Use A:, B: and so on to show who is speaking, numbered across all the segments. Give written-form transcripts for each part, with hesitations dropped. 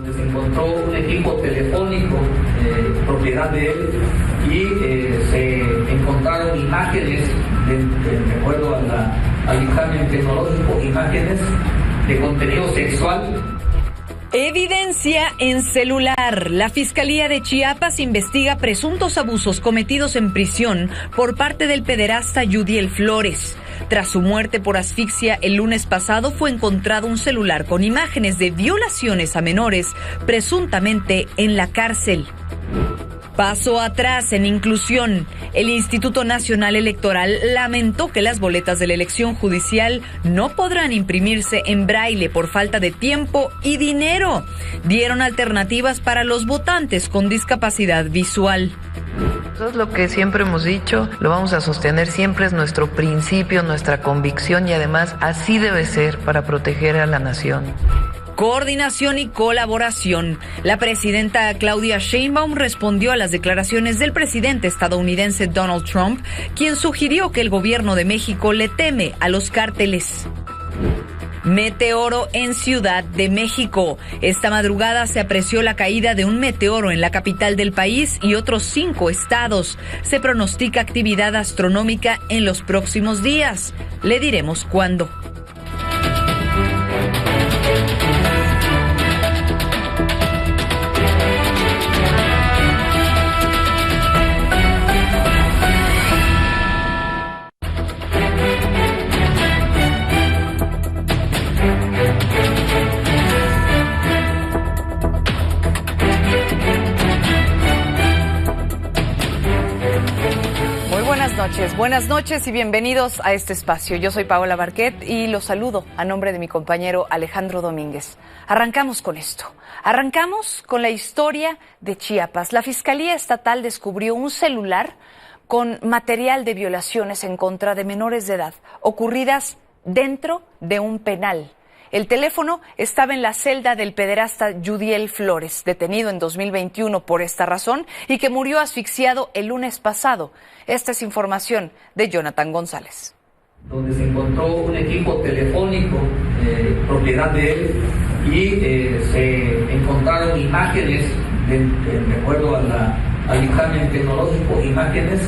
A: donde se encontró un equipo telefónico propiedad de él y se encontraron imágenes, de acuerdo al dictamen tecnológico, imágenes de contenido sexual.
B: Evidencia en celular. La Fiscalía de Chiapas investiga presuntos abusos cometidos en prisión por parte del pederasta Yudiel Flores. Tras su muerte por asfixia el lunes pasado, fue encontrado un celular con imágenes de violaciones a menores, presuntamente en la cárcel. Paso atrás en inclusión. El Instituto Nacional Electoral lamentó que las boletas de la elección judicial no podrán imprimirse en braille por falta de tiempo y dinero. Dieron alternativas para los votantes con discapacidad visual.
C: Eso es lo que siempre hemos dicho, lo vamos a sostener, siempre es nuestro principio, nuestra convicción y además así debe ser para proteger a la nación.
B: Coordinación y colaboración. La presidenta Claudia Sheinbaum respondió a las declaraciones del presidente estadounidense Donald Trump, quien sugirió que el gobierno de México le teme a los cárteles. Meteoro en Ciudad de México. Esta madrugada se apreció la caída de un meteoro en la capital del país y otros 5 estados. Se pronostica actividad astronómica en los próximos días. Le diremos cuándo. Buenas noches y bienvenidos a este espacio. Yo soy Paola Barquet y los saludo a nombre de mi compañero Alejandro Domínguez. Arrancamos con esto. Arrancamos con la historia de Chiapas. La Fiscalía Estatal descubrió un celular con material de violaciones en contra de menores de edad ocurridas dentro de un penal. El teléfono estaba en la celda del pederasta Yudiel Flores, detenido en 2021 por esta razón y que murió asfixiado el lunes pasado. Esta es información de Jonathan González.
A: Donde se encontró un equipo telefónico propiedad de él y se encontraron imágenes, de acuerdo al dictamen tecnológico, imágenes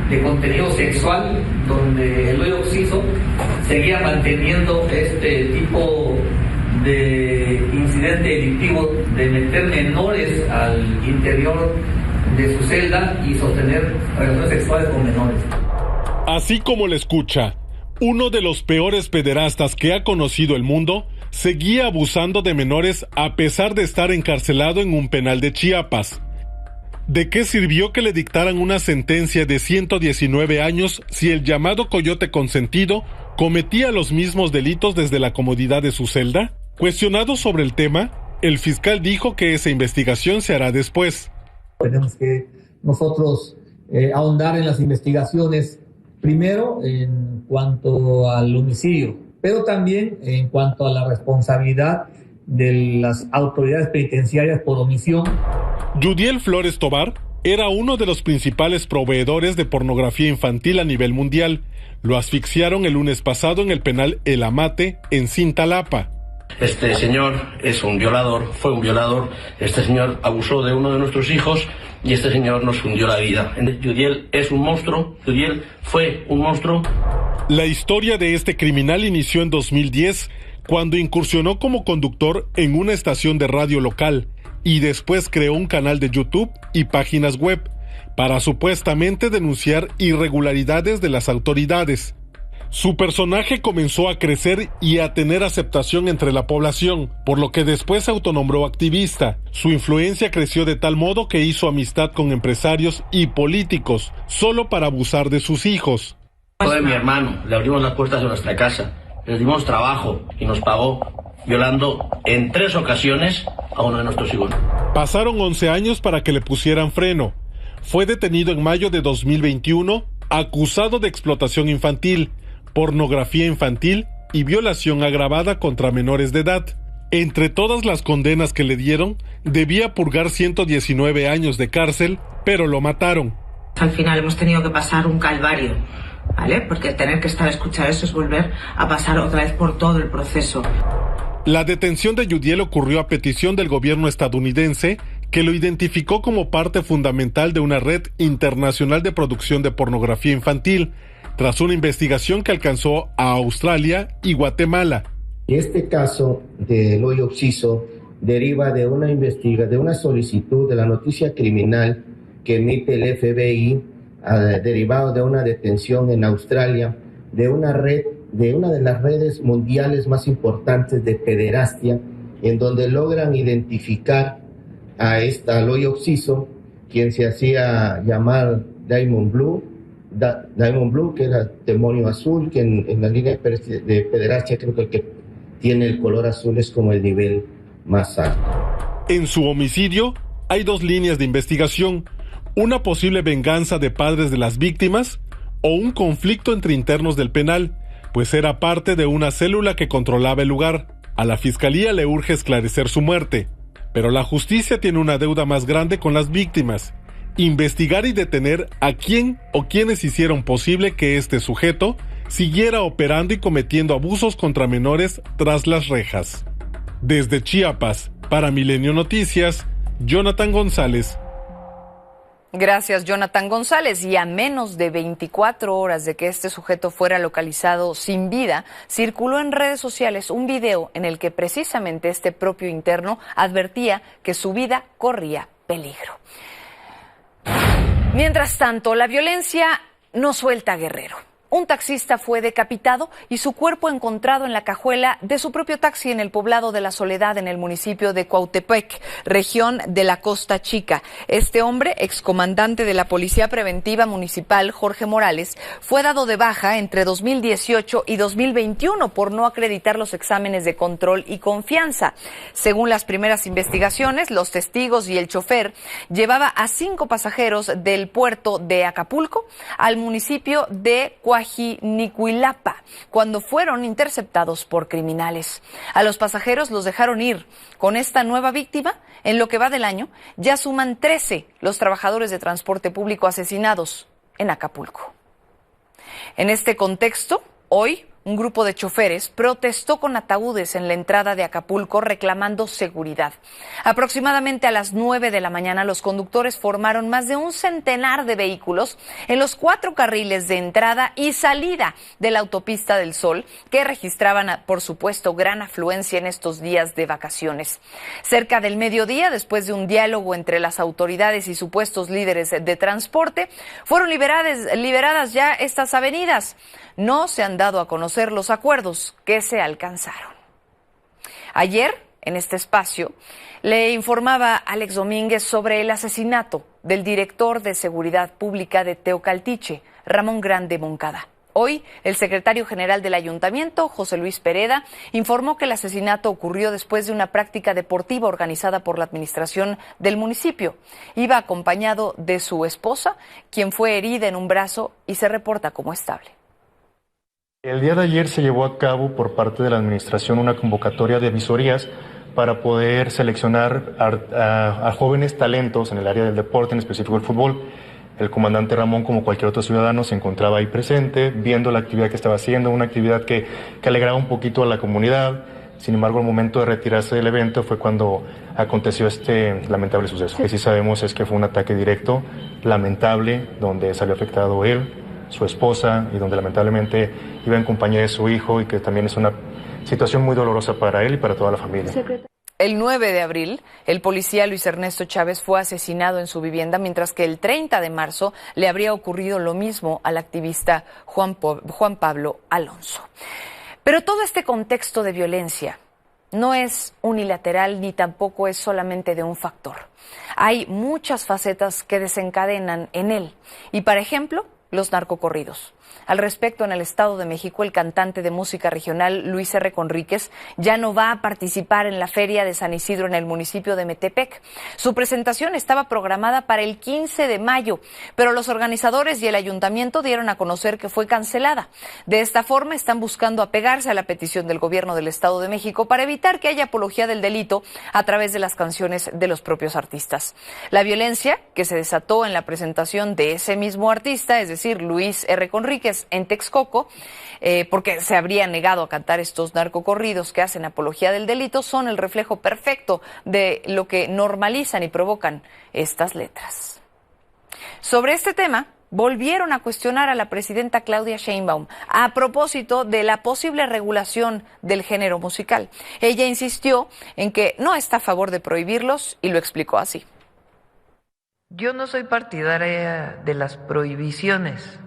A: de contenido sexual, donde el hoyo occiso seguía manteniendo este tipo de incidente delictivo de meter menores al interior de su celda y sostener relaciones sexuales con menores.
D: Así como le escucha, uno de los peores pederastas que ha conocido el mundo seguía abusando de menores a pesar de estar encarcelado en un penal de Chiapas. ¿De qué sirvió que le dictaran una sentencia de 119 años si el llamado coyote consentido cometía los mismos delitos desde la comodidad de su celda? Cuestionado sobre el tema, el fiscal dijo que esa investigación se hará después.
E: Tenemos que nosotros ahondar en las investigaciones, primero en cuanto al homicidio, pero también en cuanto a la responsabilidad de las autoridades penitenciarias por omisión.
D: Yudiel Flores Tobar era uno de los principales proveedores de pornografía infantil a nivel mundial. Lo asfixiaron el lunes pasado en el penal El Amate, en Cintalapa.
F: Este señor es un violador, fue un violador. Este señor abusó de uno de nuestros hijos y este señor nos hundió la vida. Yudiel es un monstruo, Yudiel fue un monstruo.
D: La historia de este criminal inició en 2010, cuando incursionó como conductor en una estación de radio local y después creó un canal de YouTube y páginas web para supuestamente denunciar irregularidades de las autoridades. Su personaje comenzó a crecer y a tener aceptación entre la población, por lo que después se autonombró activista. Su influencia creció de tal modo que hizo amistad con empresarios y políticos, solo para abusar de sus hijos.
F: Fue mi hermano, le abrimos las puertas de nuestra casa, le dimos trabajo y nos pagó violando en 3 ocasiones a uno de nuestros hijos.
D: Pasaron 11 años para que le pusieran freno. Fue detenido en mayo de 2021, acusado de explotación infantil, pornografía infantil y violación agravada contra menores de edad. Entre todas las condenas que le dieron, debía purgar 119 años de cárcel, pero lo mataron.
G: Al final hemos tenido que pasar un calvario, ¿vale? Porque tener que estar a escuchar eso es volver a pasar otra vez por todo el proceso.
D: La detención de Yudiel ocurrió a petición del gobierno estadounidense, que lo identificó como parte fundamental de una red internacional de producción de pornografía infantil, tras una investigación que alcanzó a Australia y Guatemala.
H: Este caso del hoyo Oxiso deriva de una solicitud de la noticia criminal que emite el FBI, derivado de una detención en Australia de una de las redes mundiales más importantes de pederastia, en donde logran identificar al hoyo Oxiso, quien se hacía llamar Diamond Blue, que era demonio azul, que en la línea de pederastia creo que el que tiene el color azul es como el nivel más alto.
D: En su homicidio hay dos líneas de investigación: una posible venganza de padres de las víctimas o un conflicto entre internos del penal, pues era parte de una célula que controlaba el lugar. A la fiscalía le urge esclarecer su muerte, pero la justicia tiene una deuda más grande con las víctimas: investigar y detener a quién o quienes hicieron posible que este sujeto siguiera operando y cometiendo abusos contra menores tras las rejas. Desde Chiapas, para Milenio Noticias, Jonathan González.
B: Gracias, Jonathan González. Y a menos de 24 horas de que este sujeto fuera localizado sin vida, circuló en redes sociales un video en el que precisamente este propio interno advertía que su vida corría peligro. Mientras tanto, la violencia no suelta a Guerrero. Un taxista fue decapitado y su cuerpo encontrado en la cajuela de su propio taxi en el poblado de La Soledad, en el municipio de Cuautepec, región de la Costa Chica. Este hombre, excomandante de la Policía Preventiva Municipal, Jorge Morales, fue dado de baja entre 2018 y 2021 por no acreditar los exámenes de control y confianza. Según las primeras investigaciones, los testigos y el chofer llevaba a 5 pasajeros del puerto de Acapulco al municipio de Coajinicuilapa, cuando fueron interceptados por criminales. A los pasajeros los dejaron ir. Con esta nueva víctima, en lo que va del año, ya suman 13 los trabajadores de transporte público asesinados en Acapulco. En este contexto, hoy, un grupo de choferes protestó con ataúdes en la entrada de Acapulco reclamando seguridad. Aproximadamente a las 9 de la mañana, los conductores formaron más de un centenar de vehículos en los 4 carriles de entrada y salida de la autopista del Sol, que registraban, por supuesto, gran afluencia en estos días de vacaciones. Cerca del mediodía, después de un diálogo entre las autoridades y supuestos líderes de transporte, fueron liberadas ya estas avenidas. No se han dado a conocer los acuerdos que se alcanzaron. Ayer, en este espacio, le informaba Alex Domínguez sobre el asesinato del director de Seguridad Pública de Teocaltiche, Ramón Grande Moncada. Hoy, el secretario general del ayuntamiento, José Luis Pereda, informó que el asesinato ocurrió después de una práctica deportiva organizada por la administración del municipio. Iba acompañado de su esposa, quien fue herida en un brazo y se reporta como estable.
I: El día de ayer se llevó a cabo por parte de la administración una convocatoria de visorías para poder seleccionar a jóvenes talentos en el área del deporte, en específico el fútbol. El comandante Ramón, como cualquier otro ciudadano, se encontraba ahí presente, viendo la actividad que estaba haciendo, una actividad que alegraba un poquito a la comunidad. Sin embargo, al momento de retirarse del evento fue cuando aconteció este lamentable suceso. Lo que sí sabemos es que fue un ataque directo, lamentable, donde salió afectado él, su esposa, y donde lamentablemente iba en compañía de su hijo, y que también es una situación muy dolorosa para él y para toda la familia.
B: El 9 de abril, el policía Luis Ernesto Chávez fue asesinado en su vivienda, mientras que el 30 de marzo le habría ocurrido lo mismo al activista Juan Pablo Alonso. Pero todo este contexto de violencia no es unilateral ni tampoco es solamente de un factor. Hay muchas facetas que desencadenan en él. Y, por ejemplo, los narcocorridos. Al respecto, en el Estado de México, el cantante de música regional Luis R. Conríquez ya no va a participar en la Feria de San Isidro en el municipio de Metepec. Su presentación estaba programada para el 15 de mayo, pero los organizadores y el ayuntamiento dieron a conocer que fue cancelada. De esta forma, están buscando apegarse a la petición del gobierno del Estado de México para evitar que haya apología del delito a través de las canciones de los propios artistas. La violencia que se desató en la presentación de ese mismo artista, es decir, Luis R. Conríquez, Enríquez en Texcoco, porque se habría negado a cantar estos narcocorridos que hacen apología del delito, son el reflejo perfecto de lo que normalizan y provocan estas letras. Sobre este tema, volvieron a cuestionar a la presidenta Claudia Sheinbaum a propósito de la posible regulación del género musical. Ella insistió en que no está a favor de prohibirlos y lo explicó así.
C: Yo no soy partidaria de las prohibiciones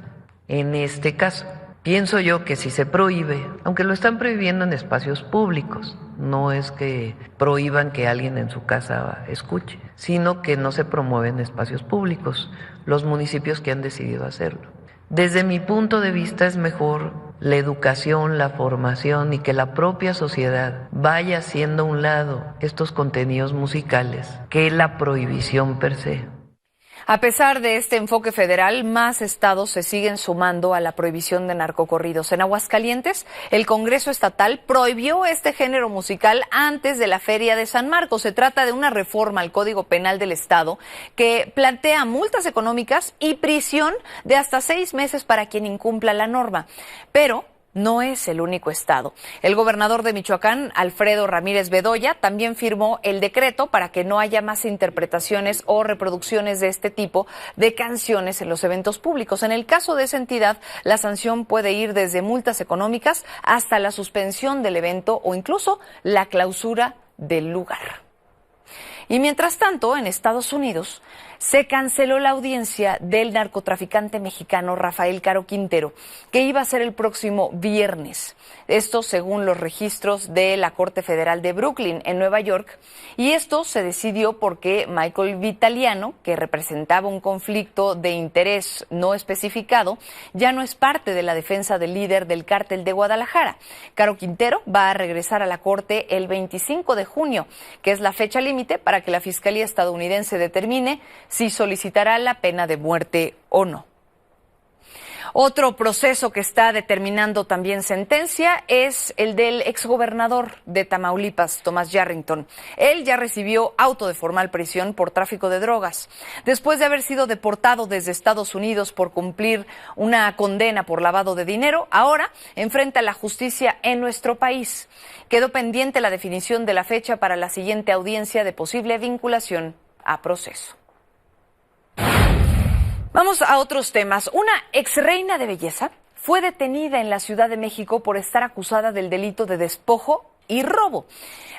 C: en este caso. Pienso yo que si se prohíbe, aunque lo están prohibiendo en espacios públicos, no es que prohíban que alguien en su casa escuche, sino que no se promueve en espacios públicos, los municipios que han decidido hacerlo. Desde mi punto de vista es mejor la educación, la formación y que la propia sociedad vaya haciendo a un lado estos contenidos musicales que la prohibición per se.
B: A pesar de este enfoque federal, más estados se siguen sumando a la prohibición de narcocorridos. En Aguascalientes, el Congreso Estatal prohibió este género musical antes de la Feria de San Marcos. Se trata de una reforma al Código Penal del Estado que plantea multas económicas y prisión de hasta 6 meses para quien incumpla la norma. Pero no es el único estado. El gobernador de Michoacán, Alfredo Ramírez Bedoya, también firmó el decreto para que no haya más interpretaciones o reproducciones de este tipo de canciones en los eventos públicos. En el caso de esa entidad, la sanción puede ir desde multas económicas hasta la suspensión del evento o incluso la clausura del lugar. Y mientras tanto, en Estados Unidos, se canceló la audiencia del narcotraficante mexicano Rafael Caro Quintero, que iba a ser el próximo viernes. Esto según los registros de la Corte Federal de Brooklyn, en Nueva York. Y esto se decidió porque Michael Vitaliano, que representaba un conflicto de interés no especificado, ya no es parte de la defensa del líder del cártel de Guadalajara. Caro Quintero va a regresar a la Corte el 25 de junio, que es la fecha límite para que la Fiscalía estadounidense determine si solicitará la pena de muerte o no. Otro proceso que está determinando también sentencia es el del exgobernador de Tamaulipas, Tomás Yarrington. Él ya recibió auto de formal prisión por tráfico de drogas. Después de haber sido deportado desde Estados Unidos por cumplir una condena por lavado de dinero, ahora enfrenta la justicia en nuestro país. Quedó pendiente la definición de la fecha para la siguiente audiencia de posible vinculación a proceso. Vamos a otros temas. Una exreina de belleza fue detenida en la Ciudad de México por estar acusada del delito de despojo y robo.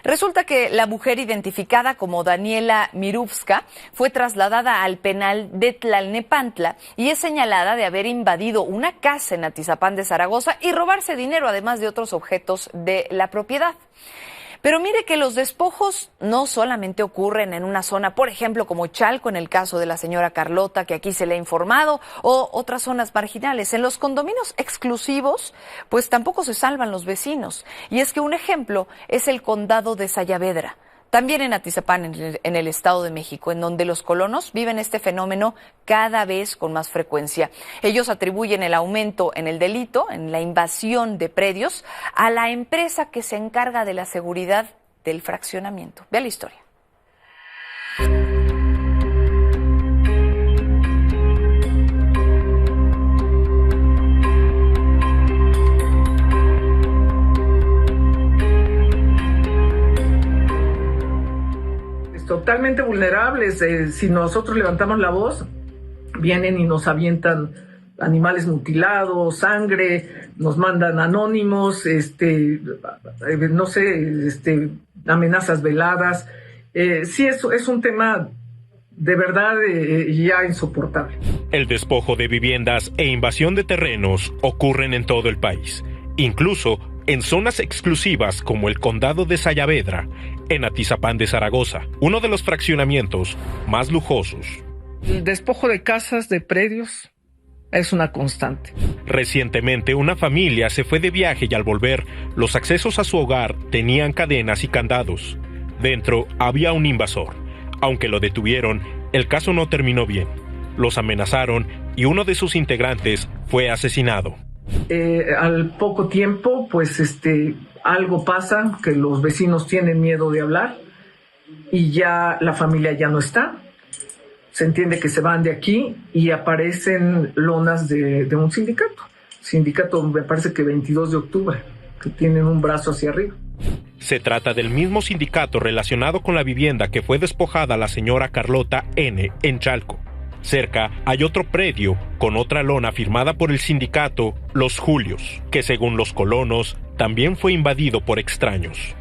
B: Resulta que la mujer identificada como Daniela Miruvska fue trasladada al penal de Tlalnepantla y es señalada de haber invadido una casa en Atizapán de Zaragoza y robarse dinero, además de otros objetos de la propiedad. Pero mire que los despojos no solamente ocurren en una zona, por ejemplo, como Chalco, en el caso de la señora Carlota, que aquí se le ha informado, o otras zonas marginales. En los condominios exclusivos, pues tampoco se salvan los vecinos. Y es que un ejemplo es el condado de Sayavedra, también en Atizapán, en el Estado de México, en donde los colonos viven este fenómeno cada vez con más frecuencia. Ellos atribuyen el aumento en el delito, en la invasión de predios, a la empresa que se encarga de la seguridad del fraccionamiento. Vea la historia.
J: Totalmente vulnerables. Si nosotros levantamos la voz, vienen y nos avientan animales mutilados, sangre, nos mandan anónimos, no sé, amenazas veladas. Sí, es un tema de verdad ya insoportable.
K: El despojo de viviendas e invasión de terrenos ocurren en todo el país, incluso en zonas exclusivas como el condado de Sayavedra, en Atizapán de Zaragoza, uno de los fraccionamientos más lujosos.
J: El despojo de casas, de predios, es una constante.
K: Recientemente una familia se fue de viaje y al volver, los accesos a su hogar tenían cadenas y candados. Dentro había un invasor. Aunque lo detuvieron, el caso no terminó bien. Los amenazaron y uno de sus integrantes fue asesinado.
J: Al poco tiempo, pues algo pasa, que los vecinos tienen miedo de hablar y ya la familia ya no está. Se entiende que se van de aquí y aparecen lonas de un sindicato. sindicato, me parece que 22 de octubre, que tienen un brazo hacia arriba.
K: Se trata del mismo sindicato relacionado con la vivienda que fue despojada la señora Carlota N. en Chalco. Cerca hay otro predio con otra lona firmada por el sindicato Los Julios, que según los colonos también fue invadido por extraños.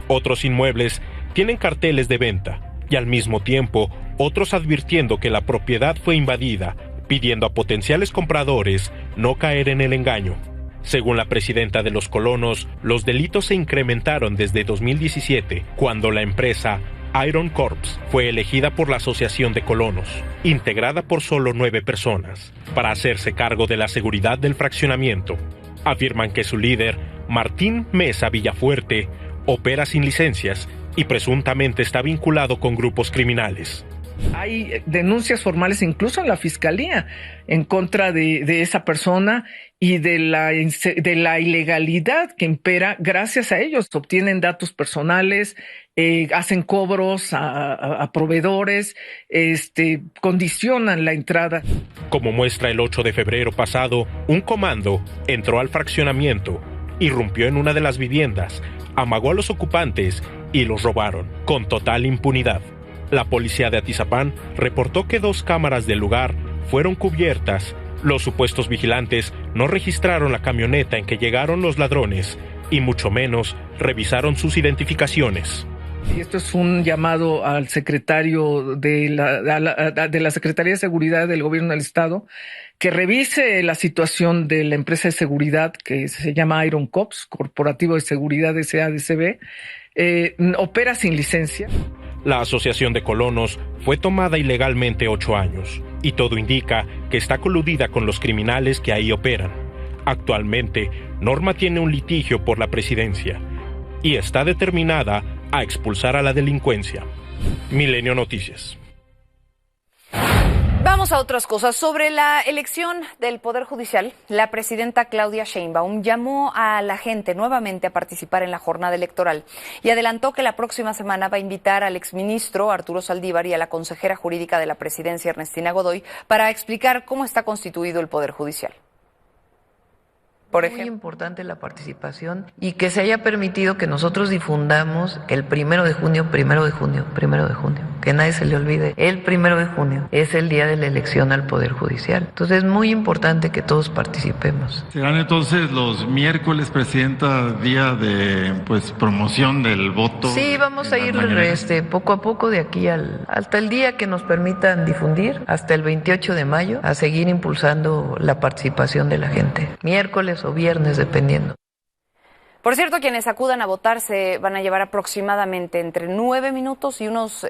K: Otros inmuebles tienen carteles de venta y al mismo tiempo otros advirtiendo que la propiedad fue invadida, pidiendo a potenciales compradores no caer en el engaño. Según la presidenta de los colonos, los delitos se incrementaron desde 2017, cuando la empresa Iron Corps fue elegida por la Asociación de Colonos, integrada por solo 9 personas, para hacerse cargo de la seguridad del fraccionamiento. Afirman que su líder, Martín Mesa Villafuerte, opera sin licencias y presuntamente está vinculado con grupos criminales.
J: Hay denuncias formales incluso en la fiscalía en contra de esa persona y de la ilegalidad que impera. Gracias a ellos obtienen datos personales, hacen cobros a proveedores, condicionan la entrada.
K: Como muestra el 8 de febrero pasado, un comando entró al fraccionamiento, irrumpió en una de las viviendas, amagó a los ocupantes y los robaron, con total impunidad. La policía de Atizapán reportó que 2 cámaras del lugar fueron cubiertas. Los supuestos vigilantes no registraron la camioneta en que llegaron los ladrones y mucho menos revisaron sus identificaciones.
J: Y esto es un llamado al secretario de la Secretaría de Seguridad del Gobierno del Estado, que revise la situación de la empresa de seguridad que se llama Iron Corps, Corporativo de Seguridad SADCB, opera sin licencia.
K: La Asociación de Colonos fue tomada ilegalmente 8 años, y todo indica que está coludida con los criminales que ahí operan. Actualmente, Norma tiene un litigio por la presidencia, y está determinada a expulsar a la delincuencia. Milenio Noticias.
B: Vamos a otras cosas. Sobre la elección del Poder Judicial, la presidenta Claudia Sheinbaum llamó a la gente nuevamente a participar en la jornada electoral y adelantó que la próxima semana va a invitar al exministro Arturo Saldívar y a la consejera jurídica de la presidencia Ernestina Godoy para explicar cómo está constituido el Poder Judicial.
C: Por ejemplo, muy importante la participación y que se haya permitido que nosotros difundamos el 1 de junio, que nadie se le olvide. El 1 de junio es el día de la elección al Poder Judicial. Entonces es muy importante que todos participemos.
L: Serán entonces los miércoles, presidenta, día de promoción del voto.
C: Sí, vamos a ir poco a poco de aquí hasta el día que nos permitan difundir, hasta el 28 de mayo, a seguir impulsando la participación de la gente. Miércoles o viernes, dependiendo.
B: Por cierto, quienes acudan a votar se van a llevar aproximadamente entre 9 minutos y unos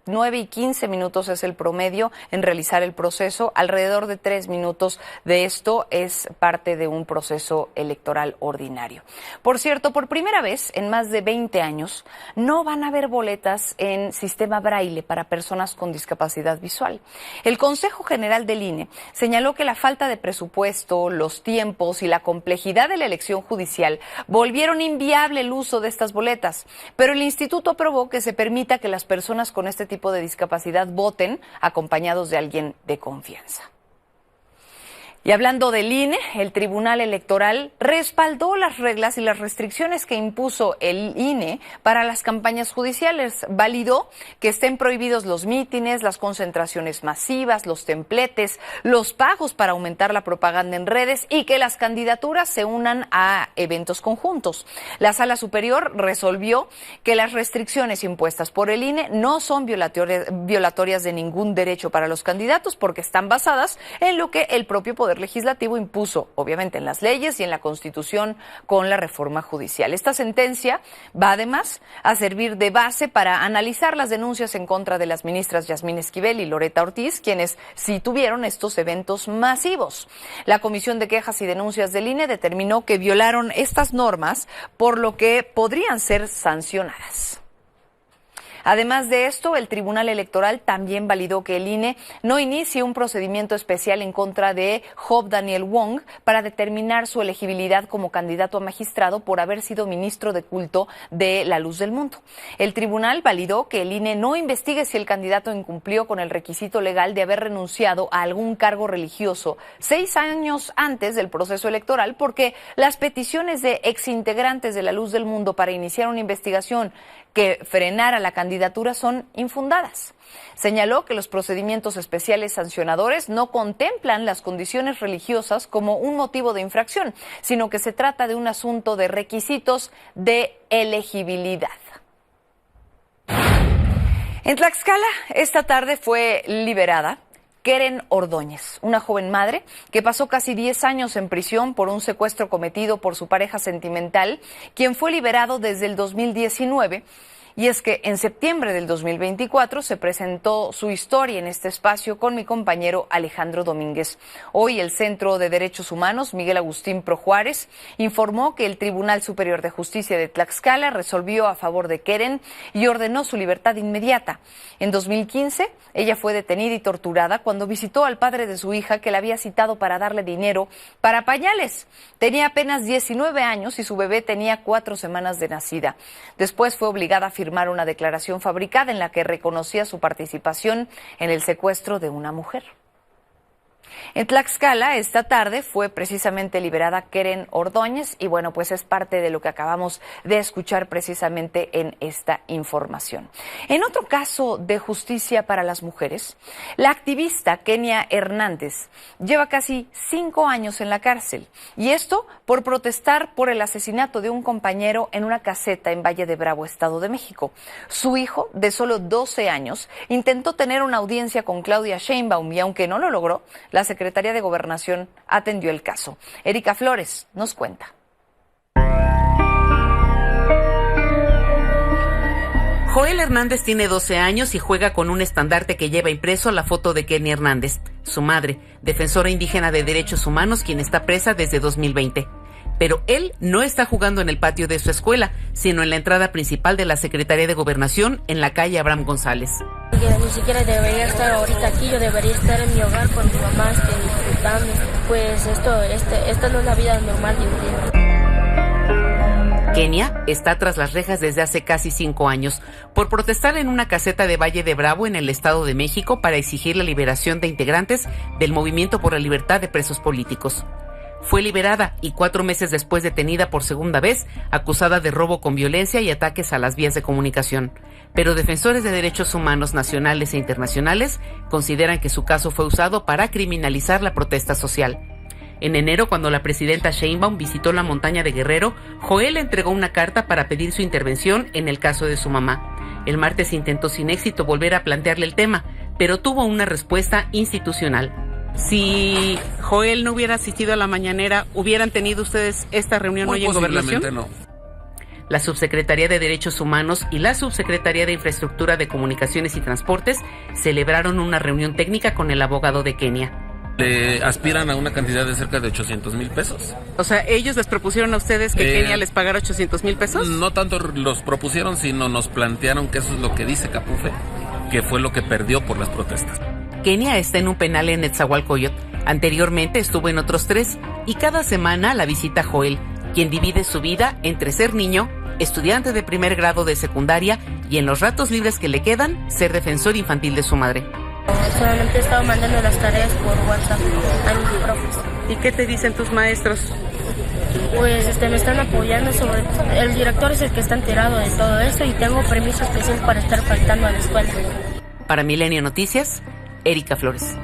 B: 9 y 15 minutos es el promedio en realizar el proceso. Alrededor de 3 minutos de esto es parte de un proceso electoral ordinario. Por cierto, por primera vez en más de 20 años, no van a haber boletas en sistema braille para personas con discapacidad visual. El Consejo General del INE señaló que la falta de presupuesto, los tiempos y la complejidad de la elección judicial volvieron inviable el uso de estas boletas, pero el instituto aprobó que se permita que las personas con este tipo de discapacidad voten acompañados de alguien de confianza. Y hablando del INE, el Tribunal Electoral respaldó las reglas y las restricciones que impuso el INE para las campañas judiciales. Validó que estén prohibidos los mítines, las concentraciones masivas, los templetes, los pagos para aumentar la propaganda en redes y que las candidaturas se unan a eventos conjuntos. La Sala Superior resolvió que las restricciones impuestas por el INE no son violatorias de ningún derecho para los candidatos porque están basadas en lo que el propio Poder Legislativo impuso, obviamente en las leyes y en la Constitución con la reforma judicial. Esta sentencia va además a servir de base para analizar las denuncias en contra de las ministras Yasmín Esquivel y Loreta Ortiz, quienes sí tuvieron estos eventos masivos. La Comisión de Quejas y Denuncias del INE determinó que violaron estas normas, por lo que podrían ser sancionadas. Además de esto, el Tribunal Electoral también validó que el INE no inicie un procedimiento especial en contra de Job Daniel Wong para determinar su elegibilidad como candidato a magistrado por haber sido ministro de culto de La Luz del Mundo. El tribunal validó que el INE no investigue si el candidato incumplió con el requisito legal de haber renunciado a algún cargo religioso 6 años antes del proceso electoral, porque las peticiones de exintegrantes de La Luz del Mundo para iniciar una investigación que frenara la candidatura son infundadas. Señaló que los procedimientos especiales sancionadores no contemplan las condiciones religiosas como un motivo de infracción, sino que se trata de un asunto de requisitos de elegibilidad. En Tlaxcala, esta tarde fue liberada Keren Ordóñez, una joven madre que pasó casi 10 años en prisión por un secuestro cometido por su pareja sentimental, quien fue liberado desde el 2019. Y es que en septiembre del 2024 se presentó su historia en este espacio con mi compañero Alejandro Domínguez. Hoy el Centro de Derechos Humanos, Miguel Agustín Pro Juárez, informó que el Tribunal Superior de Justicia de Tlaxcala resolvió a favor de Keren y ordenó su libertad inmediata. En 2015, ella fue detenida y torturada cuando visitó al padre de su hija, que la había citado para darle dinero para pañales. Tenía apenas 19 años y su bebé tenía 4 semanas de nacida. Después fue obligada a firmar una declaración fabricada en la que reconocía su participación en el secuestro de una mujer. En Tlaxcala, esta tarde fue precisamente liberada Keren Ordóñez y bueno, pues es parte de lo que acabamos de escuchar precisamente en esta información. En otro caso de justicia para las mujeres, la activista Kenia Hernández lleva casi 5 años en la cárcel, y esto por protestar por el asesinato de un compañero en una caseta en Valle de Bravo, Estado de México. Su hijo, de solo 12 años, intentó tener una audiencia con Claudia Sheinbaum y aunque no lo logró, la Secretaría de Gobernación atendió el caso. Erika Flores nos cuenta.
M: Joel Hernández tiene 12 años y juega con un estandarte que lleva impreso la foto de Kenia Hernández, su madre, defensora indígena de derechos humanos, quien está presa desde 2020. Pero él no está jugando en el patio de su escuela, sino en la entrada principal de la Secretaría de Gobernación, en la calle Abraham González.
N: Ni siquiera debería estar ahorita aquí, yo debería estar en mi hogar con mi mamá disfrutando. Pues esta no es la vida normal de un día.
M: Kenia está tras las rejas desde hace casi 5 años por protestar en una caseta de Valle de Bravo en el Estado de México para exigir la liberación de integrantes del Movimiento por la Libertad de Presos Políticos. Fue liberada y 4 meses después detenida por segunda vez, acusada de robo con violencia y ataques a las vías de comunicación. Pero defensores de derechos humanos nacionales e internacionales consideran que su caso fue usado para criminalizar la protesta social. En enero, cuando la presidenta Sheinbaum visitó la montaña de Guerrero, Joel entregó una carta para pedir su intervención en el caso de su mamá. El martes intentó sin éxito volver a plantearle el tema, pero tuvo una respuesta institucional.
O: Si Joel no hubiera asistido a la mañanera, ¿hubieran tenido ustedes esta reunión hoy en Gobernación?
P: No.
M: La Subsecretaría de Derechos Humanos y la Subsecretaría de Infraestructura de Comunicaciones y Transportes celebraron una reunión técnica con el abogado de Kenia.
P: Aspiran a una cantidad de cerca de 800,000 pesos.
O: O sea, ¿ellos les propusieron a ustedes que Kenia les pagara 800,000 pesos?
P: No tanto los propusieron, sino nos plantearon que eso es lo que dice Capufe, que fue lo que perdió por las protestas.
M: Kenia está en un penal en Netzahualcóyotl. Anteriormente estuvo en otros 3 y cada semana la visita Joel, quien divide su vida entre ser niño, estudiante de primer grado de secundaria y en los ratos libres que le quedan, ser defensor infantil de su madre.
N: Solamente he estado mandando las tareas por WhatsApp a mis profes.
O: ¿Y qué te dicen tus maestros?
N: Pues me están apoyando sobre... El director es el que está enterado de todo esto y tengo permiso especial para estar faltando a la escuela.
M: Para Milenio Noticias, Erika Flores.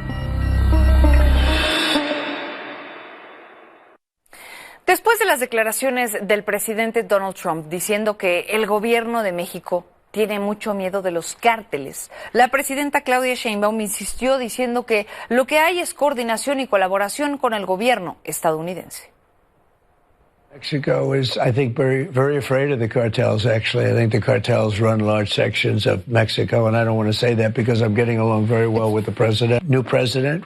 B: Después de las declaraciones del presidente Donald Trump diciendo que el gobierno de México tiene mucho miedo de los cárteles, la presidenta Claudia Sheinbaum insistió diciendo que lo que hay es coordinación y colaboración con el gobierno estadounidense.
Q: Mexico is, I think, very afraid of the cartels, actually. I think the cartels run large sections of Mexico, and I don't want to say that because I'm getting along very well with the new president,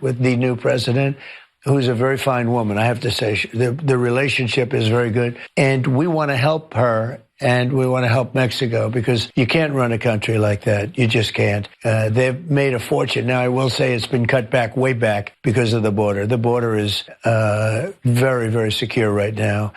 Q: who's a very fine woman. I have to say, the relationship is very good, and we want to help her and we want to help Mexico because you can't run a country like that. You just can't. They've made a fortune. Now, I will say it's been cut back way back because of the border. The border is very, very secure right now.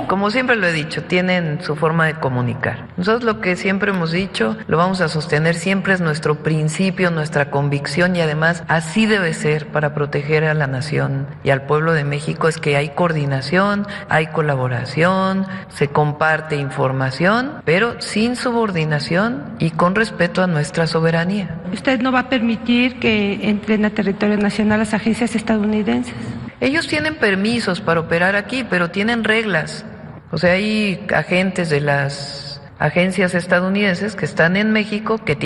C: Como siempre lo he dicho, tienen su forma de comunicar. Nosotros lo que siempre hemos dicho, lo vamos a sostener, siempre es nuestro principio, nuestra convicción y además así debe ser para proteger a la nación y al pueblo de México, es que hay coordinación, hay colaboración, se comparte información, pero sin subordinación y con respeto a nuestra soberanía.
R: ¿Usted no va a permitir que entren a territorio nacional las agencias estadounidenses?
C: Ellos tienen permisos para operar aquí, pero tienen reglas. O sea, hay agentes de las agencias estadounidenses que están en México, que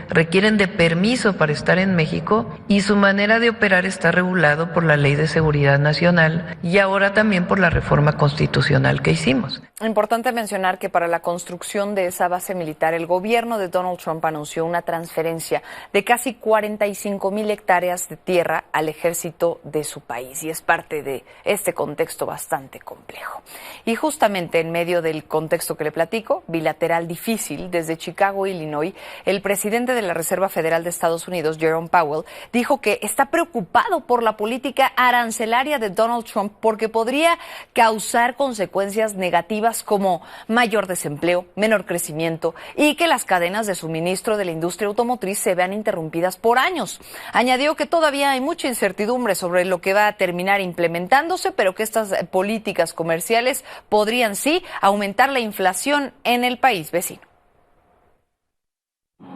C: requieren de permiso para estar en México y su manera de operar está regulado por la Ley de Seguridad Nacional y ahora también por la reforma constitucional que hicimos.
B: Importante mencionar que para la construcción de esa base militar, el gobierno de Donald Trump anunció una transferencia de casi 45,000 hectáreas de tierra al ejército de su país y es parte de este contexto bastante complejo. Y justamente en medio del contexto que le platico, bilateral difícil, desde Chicago, Illinois, el presidente de la Reserva Federal de Estados Unidos, Jerome Powell, dijo que está preocupado por la política arancelaria de Donald Trump porque podría causar consecuencias negativas como mayor desempleo, menor crecimiento y que las cadenas de suministro de la industria automotriz se vean interrumpidas por años. Añadió que todavía hay mucha incertidumbre sobre lo que va a terminar implementándose, pero que estas políticas comerciales podrían sí aumentar la inflación en el país vecino.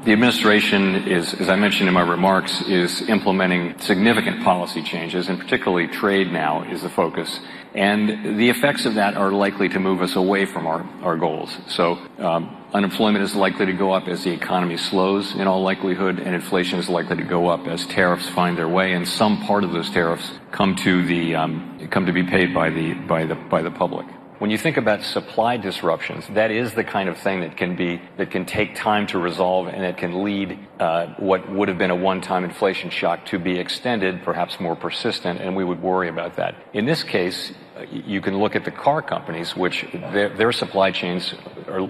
S: The administration is, as I mentioned in my remarks, is implementing significant policy changes, and particularly trade now is the focus. And the effects of that are likely to move us away from our goals. So unemployment is likely to go up as the economy slows in all likelihood, and inflation is likely to go up as tariffs find their way, and some part of those tariffs come to be paid by the public. When you think about supply disruptions, that is the kind of thing that can take time to resolve, and it can lead what would have been a one-time inflation shock to be extended, perhaps more persistent, and we would worry about that. In this case, you can look at the car companies, which their supply chains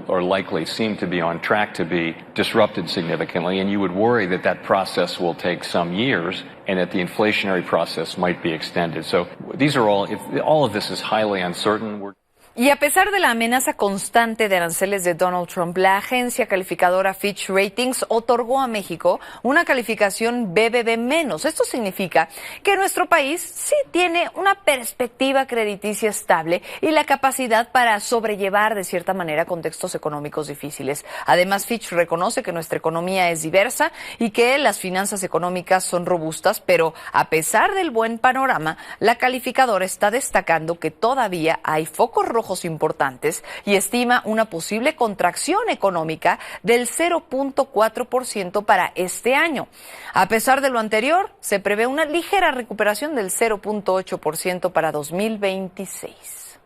S: are likely seem to be on track to be disrupted significantly, and you would worry that process will take some years and that the inflationary process might be extended. So these are all of this is highly uncertain.
B: Y a pesar de la amenaza constante de aranceles de Donald Trump, la agencia calificadora Fitch Ratings otorgó a México una calificación BBB-. Esto significa que nuestro país sí tiene una perspectiva crediticia estable y la capacidad para sobrellevar de cierta manera contextos económicos difíciles. Además, Fitch reconoce que nuestra economía es diversa y que las finanzas económicas son robustas, pero a pesar del buen panorama, la calificadora está destacando que todavía hay focos rojos importantes y estima una posible contracción económica del 0.4% para este año. A pesar de lo anterior, se prevé una ligera recuperación del 0.8% para 2026.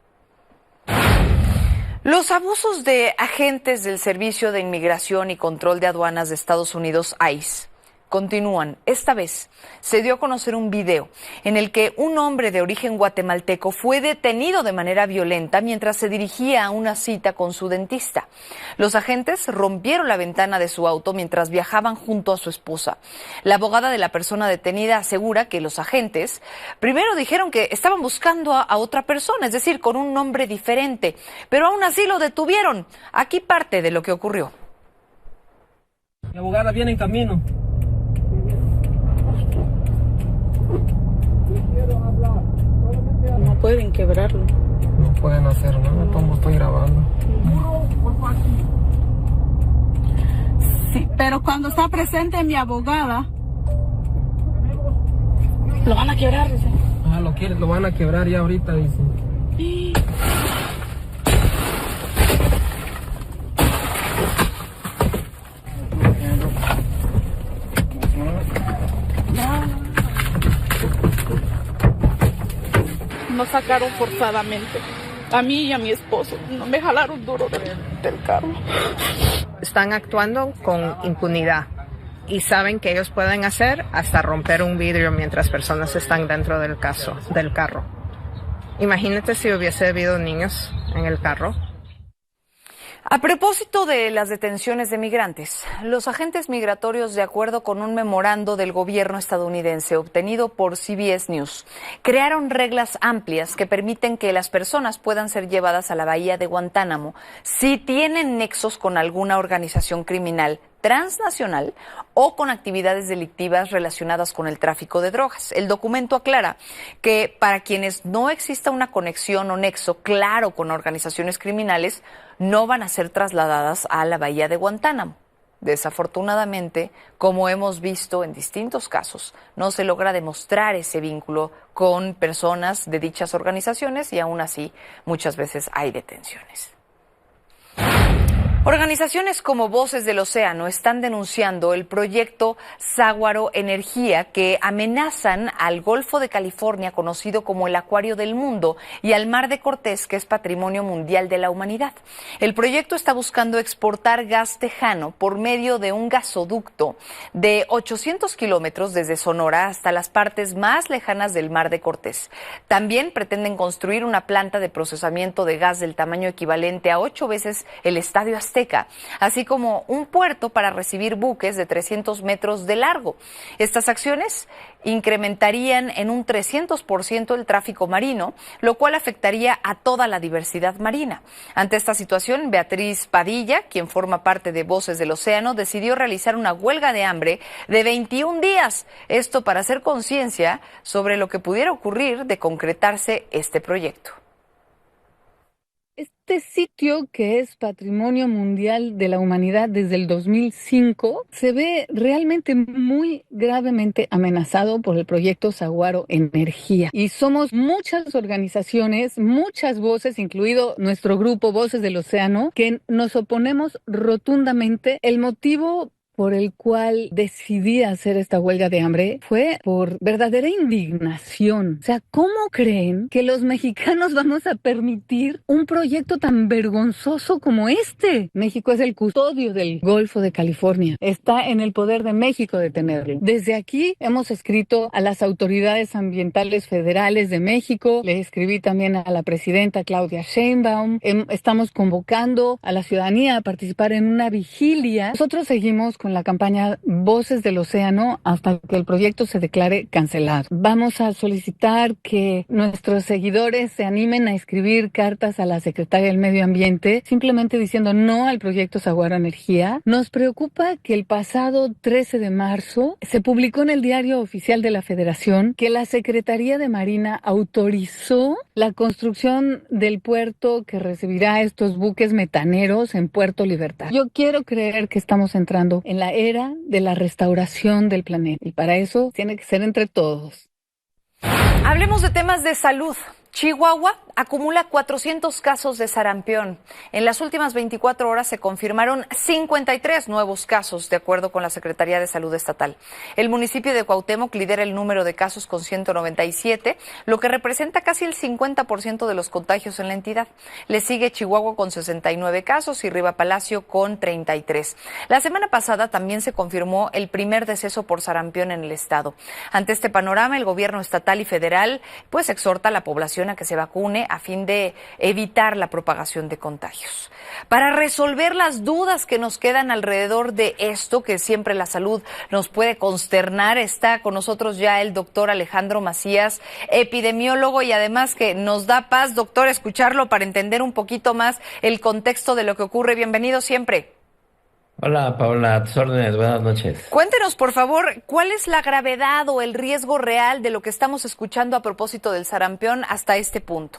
B: Los abusos de agentes del Servicio de Inmigración y Control de Aduanas de Estados Unidos, ICE, continúan. Esta vez se dio a conocer un video en el que un hombre de origen guatemalteco fue detenido de manera violenta mientras se dirigía a una cita con su dentista. Los agentes rompieron la ventana de su auto mientras viajaban junto a su esposa. La abogada de la persona detenida asegura que los agentes primero dijeron que estaban buscando a otra persona, es decir, con un nombre diferente, pero aún así lo detuvieron. Aquí parte de lo que ocurrió.
T: Mi abogada viene en camino.
R: No pueden quebrarlo.
T: No pueden hacer nada, como estoy grabando.
R: Sí, pero cuando está presente mi abogada, lo van a quebrar, dice.
T: Ah, lo van a quebrar ya ahorita, dice. Sí.
R: Nos sacaron forzadamente, a mí y a mi esposo, me jalaron duro del carro.
U: Están actuando con impunidad y saben que ellos pueden hacer hasta romper un vidrio mientras personas están dentro del carro. Imagínate si hubiese habido niños en el carro.
B: A propósito de las detenciones de migrantes, los agentes migratorios, de acuerdo con un memorando del gobierno estadounidense obtenido por CBS News, crearon reglas amplias que permiten que las personas puedan ser llevadas a la bahía de Guantánamo si tienen nexos con alguna organización criminal transnacional o con actividades delictivas relacionadas con el tráfico de drogas. El documento aclara que para quienes no exista una conexión o nexo claro con organizaciones criminales, no van a ser trasladadas a la bahía de Guantánamo. Desafortunadamente, como hemos visto en distintos casos, no se logra demostrar ese vínculo con personas de dichas organizaciones y aún así muchas veces hay detenciones. Organizaciones como Voces del Océano están denunciando el proyecto Saguaro Energía, que amenazan al Golfo de California, conocido como el Acuario del Mundo, y al Mar de Cortés, que es Patrimonio Mundial de la Humanidad. El proyecto está buscando exportar gas tejano por medio de un gasoducto de 800 kilómetros desde Sonora hasta las partes más lejanas del Mar de Cortés. También pretenden construir una planta de procesamiento de gas del tamaño equivalente a 8 veces el Estadio Azteca, así como un puerto para recibir buques de 300 metros de largo. Estas acciones incrementarían en un 300% el tráfico marino, lo cual afectaría a toda la diversidad marina. Ante esta situación, Beatriz Padilla, quien forma parte de Voces del Océano, decidió realizar una huelga de hambre de 21 días. Esto para hacer conciencia sobre lo que pudiera ocurrir de concretarse este proyecto.
A: Este sitio, que es Patrimonio Mundial de la Humanidad desde el 2005, se ve realmente muy gravemente amenazado por el proyecto Saguaro Energía. Y somos muchas organizaciones, muchas voces, incluido nuestro grupo Voces del Océano, que nos oponemos rotundamente. El motivo por el cual decidí hacer esta huelga de hambre fue por verdadera indignación. O sea, ¿cómo creen que los mexicanos vamos a permitir un proyecto tan vergonzoso como este? México es el custodio del Golfo de California. Está en el poder de México detenerlo. Desde aquí hemos escrito a las autoridades ambientales federales de México. Le escribí también a la presidenta Claudia Sheinbaum. Estamos convocando a la ciudadanía a participar en una vigilia. Nosotros seguimos con la campaña Voces del Océano hasta que el proyecto se declare cancelado. Vamos a solicitar que nuestros seguidores se animen a escribir cartas a la Secretaria del Medio Ambiente, simplemente diciendo no al proyecto Saguaro Energía. Nos preocupa que el pasado 13 de marzo se publicó en el Diario Oficial de la Federación que la Secretaría de Marina autorizó la construcción del puerto que recibirá estos buques metaneros en Puerto Libertad. Yo quiero creer que estamos entrando en la era de la restauración del planeta y para eso tiene que ser entre todos.
B: Hablemos de temas de salud. Chihuahua acumula 400 casos de sarampión. En las últimas 24 horas se confirmaron 53 nuevos casos, de acuerdo con la Secretaría de Salud Estatal. El municipio de Cuauhtémoc lidera el número de casos con 197, lo que representa casi el 50% de los contagios en la entidad. Le sigue Chihuahua con 69 casos y Riva Palacio con 33. La semana pasada también se confirmó el primer deceso por sarampión en el estado. Ante este panorama, el gobierno estatal y federal exhorta a la población a que se vacune a fin de evitar la propagación de contagios. Para resolver las dudas que nos quedan alrededor de esto, que siempre la salud nos puede consternar, está con nosotros ya el doctor Alejandro Macías, epidemiólogo, y además que nos da paz, doctor, escucharlo para entender un poquito más el contexto de lo que ocurre. Bienvenido siempre.
V: Hola, Paola, a tus órdenes, buenas noches.
B: Cuéntenos, por favor, ¿cuál es la gravedad o el riesgo real de lo que estamos escuchando a propósito del sarampión hasta este punto?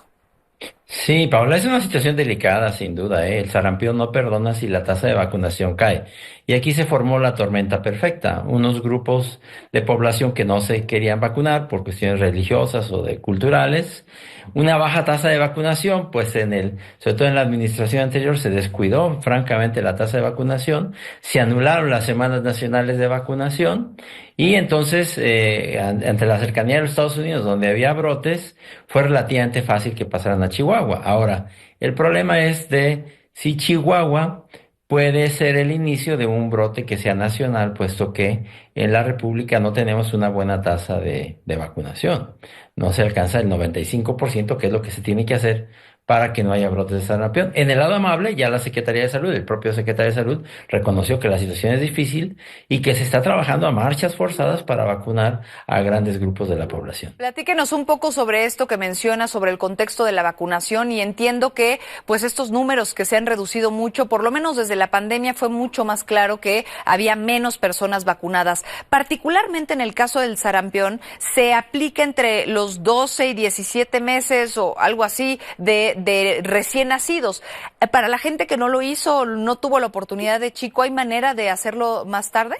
V: Sí, Paola, es una situación delicada, sin duda, ¿eh? El sarampión no perdona si la tasa de vacunación cae. Y aquí se formó la tormenta perfecta. Unos grupos de población que no se querían vacunar por cuestiones religiosas o culturales. Una baja tasa de vacunación, pues sobre todo en la administración anterior se descuidó francamente la tasa de vacunación. Se anularon las semanas nacionales de vacunación. Y entonces, ante la cercanía de los Estados Unidos, donde había brotes, fue relativamente fácil que pasaran a Chihuahua. Ahora, el problema es de si Chihuahua puede ser el inicio de un brote que sea nacional, puesto que en la República no tenemos una buena tasa de vacunación. No se alcanza el 95%, que es lo que se tiene que hacer para que no haya brotes de sarampión. En el lado amable, ya la Secretaría de Salud, el propio secretario de Salud, reconoció que la situación es difícil y que se está trabajando a marchas forzadas para vacunar a grandes grupos de la población.
B: Platíquenos un poco sobre esto que menciona, sobre el contexto de la vacunación, y entiendo que pues estos números que se han reducido mucho, por lo menos desde la pandemia fue mucho más claro que había menos personas vacunadas. Particularmente en el caso del sarampión, ¿se aplica entre los 12 y 17 meses o algo así de recién nacidos? Para la gente que no lo hizo, no tuvo la oportunidad de chico, ¿hay manera de hacerlo más tarde?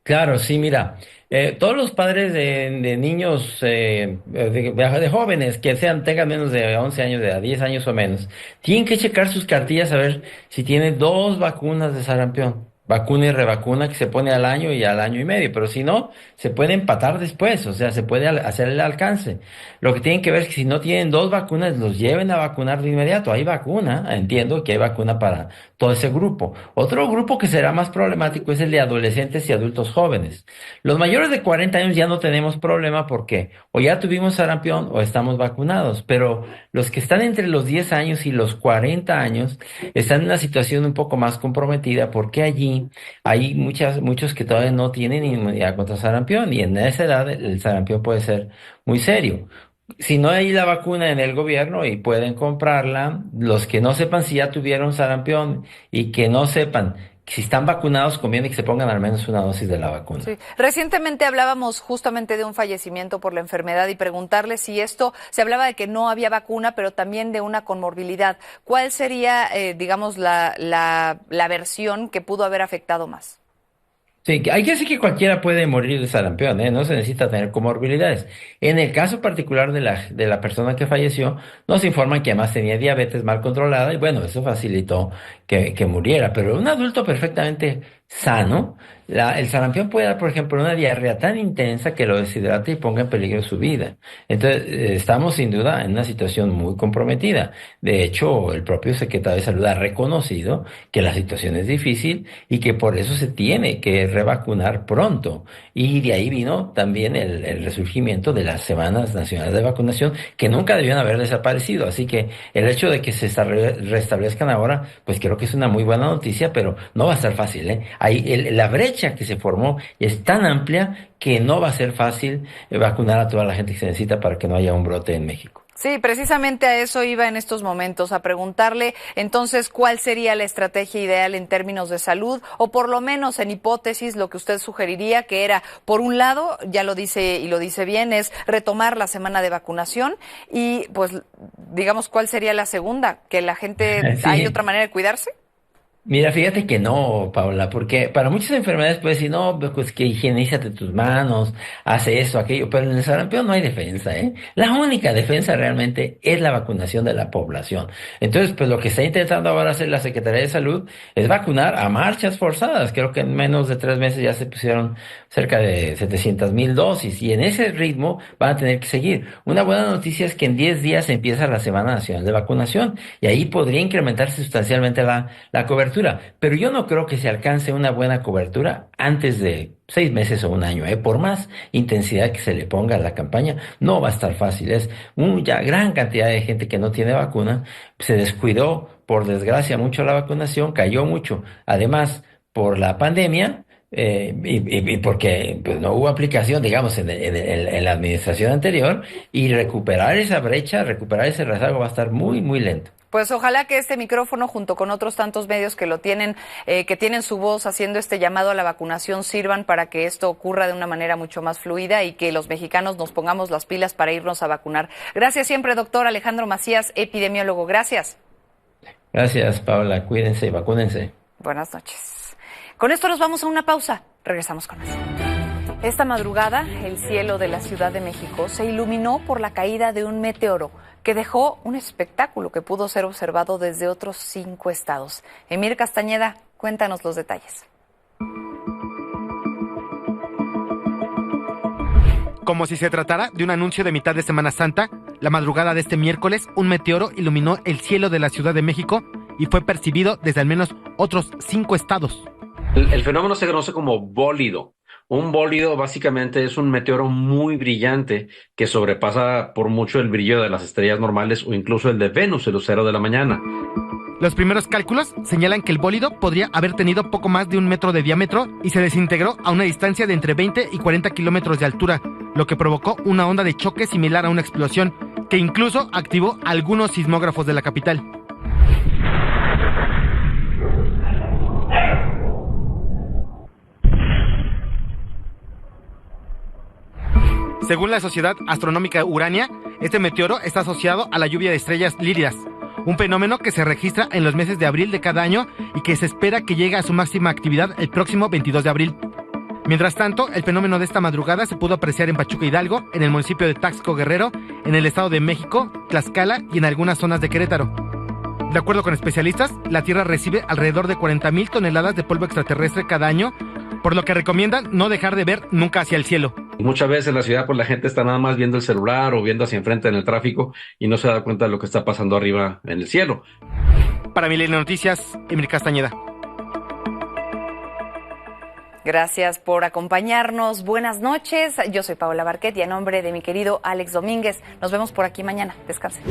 V: Claro, sí, mira, todos los padres de niños, de jóvenes que tengan menos de 11 años de edad, 10 años o menos, tienen que checar sus cartillas a ver si tienen 2 vacunas de sarampión. Vacuna y revacuna que se pone al año y al año y medio, pero si no, se puede empatar después, o sea, se puede hacer el alcance. Lo que tienen que ver es que si no tienen 2 vacunas, los lleven a vacunar de inmediato. Hay vacuna, entiendo que hay vacuna para todo ese grupo. Otro grupo que será más problemático es el de adolescentes y adultos jóvenes. Los mayores de 40 años ya no tenemos problema porque o ya tuvimos sarampión o estamos vacunados, pero los que están entre los 10 años y los 40 años están en una situación un poco más comprometida porque allí hay muchos que todavía no tienen inmunidad contra sarampión y en esa edad el sarampión puede ser muy serio. Si no hay la vacuna en el gobierno y pueden comprarla, los que no sepan si ya tuvieron sarampión y que no sepan si están vacunados, conviene que se pongan al menos una dosis de la vacuna.
B: Sí. Recientemente hablábamos justamente de un fallecimiento por la enfermedad y preguntarle si esto, se hablaba de que no había vacuna, pero también de una comorbilidad. ¿Cuál sería, digamos, la versión que pudo haber afectado más?
V: Sí, hay que decir que cualquiera puede morir de sarampión, no se necesita tener comorbilidades. En el caso particular de la persona que falleció, nos informan que además tenía diabetes mal controlada y bueno, eso facilitó que muriera. Pero un adulto perfectamente sano, el sarampión puede dar, por ejemplo, una diarrea tan intensa que lo deshidrate y ponga en peligro su vida. Entonces, estamos sin duda en una situación muy comprometida. De hecho, el propio secretario de Salud ha reconocido que la situación es difícil y que por eso se tiene que revacunar pronto. Y de ahí vino también el resurgimiento de las semanas nacionales de vacunación que nunca debían haber desaparecido. Así que el hecho de que se restablezcan ahora, pues creo que es una muy buena noticia, pero no va a ser fácil, la brecha que se formó es tan amplia que no va a ser fácil vacunar a toda la gente que se necesita para que no haya un brote en México.
B: Sí, precisamente a eso iba en estos momentos, a preguntarle entonces cuál sería la estrategia ideal en términos de salud, o por lo menos en hipótesis lo que usted sugeriría, que era, por un lado, ya lo dice y lo dice bien, es retomar la semana de vacunación y pues digamos cuál sería la segunda, que la gente, sí. ¿Hay otra manera de cuidarse?
V: Mira, fíjate que no, Paula, porque para muchas enfermedades puedes decir, no, pues que higienízate tus manos, hace eso, aquello, pero en el sarampión no hay defensa, La única defensa realmente es la vacunación de la población. Entonces, pues lo que está intentando ahora hacer la Secretaría de Salud es vacunar a marchas forzadas. Creo que en menos de 3 meses ya se pusieron cerca de 700,000 dosis y en ese ritmo van a tener que seguir. Una buena noticia es que en 10 días empieza la Semana Nacional de Vacunación y ahí podría incrementarse sustancialmente la cobertura. Pero yo no creo que se alcance una buena cobertura antes de 6 meses o un año. Por más intensidad que se le ponga a la campaña, no va a estar fácil. Es una gran cantidad de gente que no tiene vacuna. Se descuidó, por desgracia, mucho la vacunación, cayó mucho. Además, por la pandemia, y porque pues, no hubo aplicación, digamos, en la administración anterior, y recuperar esa brecha, recuperar ese rezago va a estar muy, muy lento.
B: Pues ojalá que este micrófono, junto con otros tantos medios que lo tienen, que tienen su voz haciendo este llamado a la vacunación, sirvan para que esto ocurra de una manera mucho más fluida y que los mexicanos nos pongamos las pilas para irnos a vacunar. Gracias siempre, doctor Alejandro Macías, epidemiólogo. Gracias.
V: Gracias, Paula. Cuídense y vacúnense.
B: Buenas noches. Con esto nos vamos a una pausa. Regresamos con más. Esta madrugada, el cielo de la Ciudad de México se iluminó por la caída de un meteoro que dejó un espectáculo que pudo ser observado desde otros 5 estados. Emir Castañeda, cuéntanos los detalles.
E: Como si se tratara de un anuncio de mitad de Semana Santa, la madrugada de este miércoles, un meteoro iluminó el cielo de la Ciudad de México y fue percibido desde al menos otros 5 estados.
F: El fenómeno se conoce como bólido, Un bólido básicamente es un meteoro muy brillante que sobrepasa por mucho el brillo de las estrellas normales o incluso el de Venus, el lucero de la mañana.
E: Los primeros cálculos señalan que el bólido podría haber tenido poco más de 1 metro de diámetro y se desintegró a una distancia de entre 20 y 40 kilómetros de altura, lo que provocó una onda de choque similar a una explosión, que incluso activó algunos sismógrafos de la capital. Según la Sociedad Astronómica Urania, este meteoro está asociado a la lluvia de estrellas líridas, un fenómeno que se registra en los meses de abril de cada año y que se espera que llegue a su máxima actividad el próximo 22 de abril. Mientras tanto, el fenómeno de esta madrugada se pudo apreciar en Pachuca Hidalgo, en el municipio de Taxco Guerrero, en el Estado de México, Tlaxcala y en algunas zonas de Querétaro. De acuerdo con especialistas, la Tierra recibe alrededor de 40,000 toneladas de polvo extraterrestre cada año, por lo que recomiendan no dejar de ver nunca hacia el cielo.
F: Muchas veces en la ciudad pues la gente está nada más viendo el celular o viendo hacia enfrente en el tráfico y no se da cuenta de lo que está pasando arriba en el cielo.
E: Para Milenio Noticias, Emir Castañeda.
B: Gracias por acompañarnos. Buenas noches. Yo soy Paola Barquet y a nombre de mi querido Alex Domínguez, nos vemos por aquí mañana. Descansen.